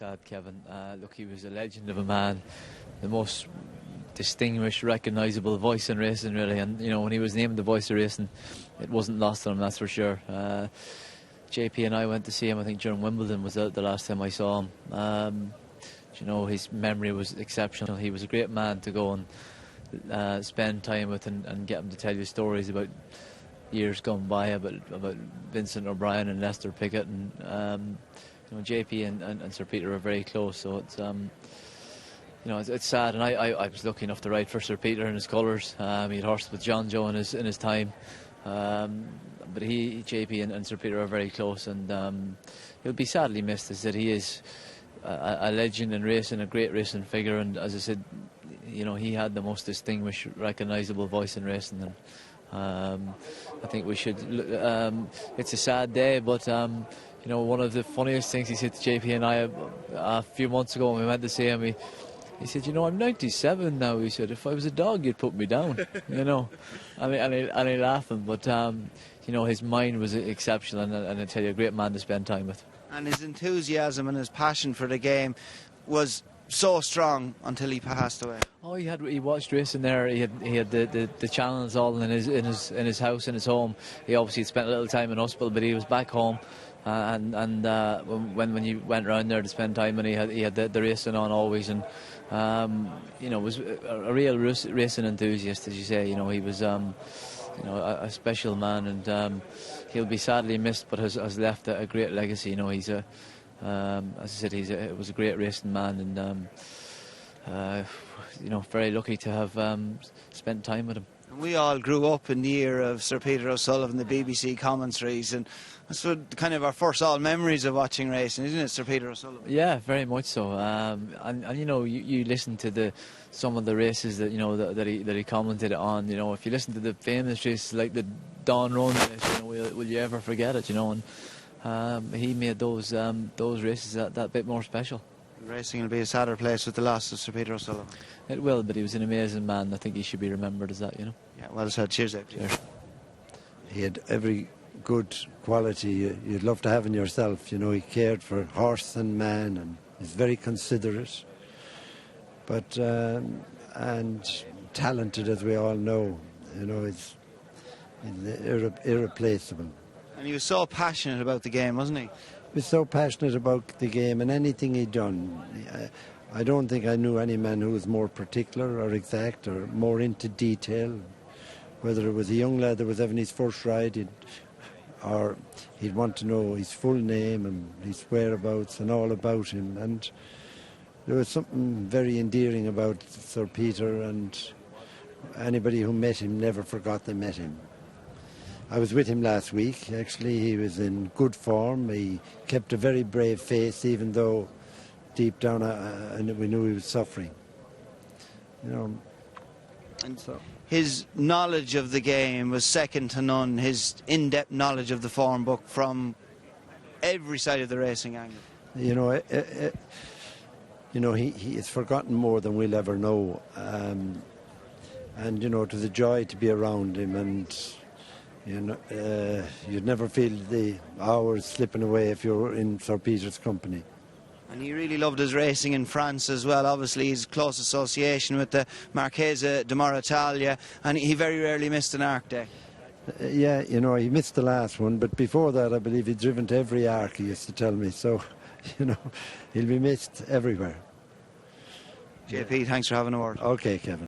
sad, Kevin. Look, he was a legend of a man, the most distinguished, recognisable voice in racing, really. And you know, when he was named the voice of racing, it wasn't lost on him, that's for sure. JP and I went to see him, I think during Wimbledon was the last time I saw him. You know, his memory was exceptional. He was a great man to go and spend time with and get him to tell you stories about years gone by, about Vincent O'Brien and Lester Pickett, and you know, JP and Sir Peter are very close, so it's you know, it's sad. And I was lucky enough to ride for Sir Peter in his colours. He had horsed with John Joe in his time, but JP and Sir Peter are very close, and he'll be sadly missed. As I said, he is a legend in racing, a great racing figure, and as I said, you know, he had the most distinguished, recognisable voice in racing. And I think we should. It's a sad day, but you know, one of the funniest things he said to JP and I a few months ago when we went to see him, he said, you know, I'm 97 now. He said, if I was a dog, you'd put me down. You know, and he laughing, but you know, his mind was exceptional, and I tell you, a great man to spend time with. And his enthusiasm and his passion for the game was so strong until he passed away. Oh, he watched racing there. He had the channels all in his house, in his home. He obviously had spent a little time in hospital, but he was back home. And when you went round there to spend time, and he had the racing on always, and you know, was a real racing enthusiast, as you say. You know, he was you know, a special man, and he'll be sadly missed, but has left a great legacy. You know, he's as I said, he was a great racing man, and you know, very lucky to have spent time with him. We all grew up in the year of Sir Peter O'Sullivan, the BBC commentaries, and that's what kind of our first all memories of watching racing, isn't it, Sir Peter O'Sullivan? Yeah, very much so. And you know, you listen to some of the races that, you know, that he commented on. You know, if you listen to the famous races like the Dawn Run race, you know, will you ever forget it? You know, and he made those races that bit more special. Racing will be a sadder place with the loss of Sir Peter O'Sullivan. It will, but he was an amazing man. I think he should be remembered as that, you know. Yeah, well said. Cheers, Dave. Cheers. He had every good quality you'd love to have in yourself. You know, he cared for horse and man, and he's very considerate, but and talented, as we all know. You know, he's irreplaceable. And he was so passionate about the game, wasn't he? He was so passionate about the game and anything he'd done. I don't think I knew any man who was more particular or exact or more into detail. Whether it was a young lad that was having his first ride, he'd want to know his full name and his whereabouts and all about him. And there was something very endearing about Sir Peter, and anybody who met him never forgot they met him. I was with him last week. Actually, he was in good form. He kept a very brave face, even though deep down we knew he was suffering. You know, and so his knowledge of the game was second to none. His in-depth knowledge of the form book from every side of the racing angle. You know, he is forgotten more than we'll ever know. And you know, it was a joy to be around him, and you know, you'd never feel the hours slipping away if you're in Sir Peter's company. And he really loved his racing in France as well. Obviously, his close association with the Marchese de Moritalia, and he very rarely missed an arc day. Yeah, you know, he missed the last one, but before that, I believe he'd driven to every arc, he used to tell me. So, you know, he'll be missed everywhere. JP, thanks for having a word. Okay, Kevin.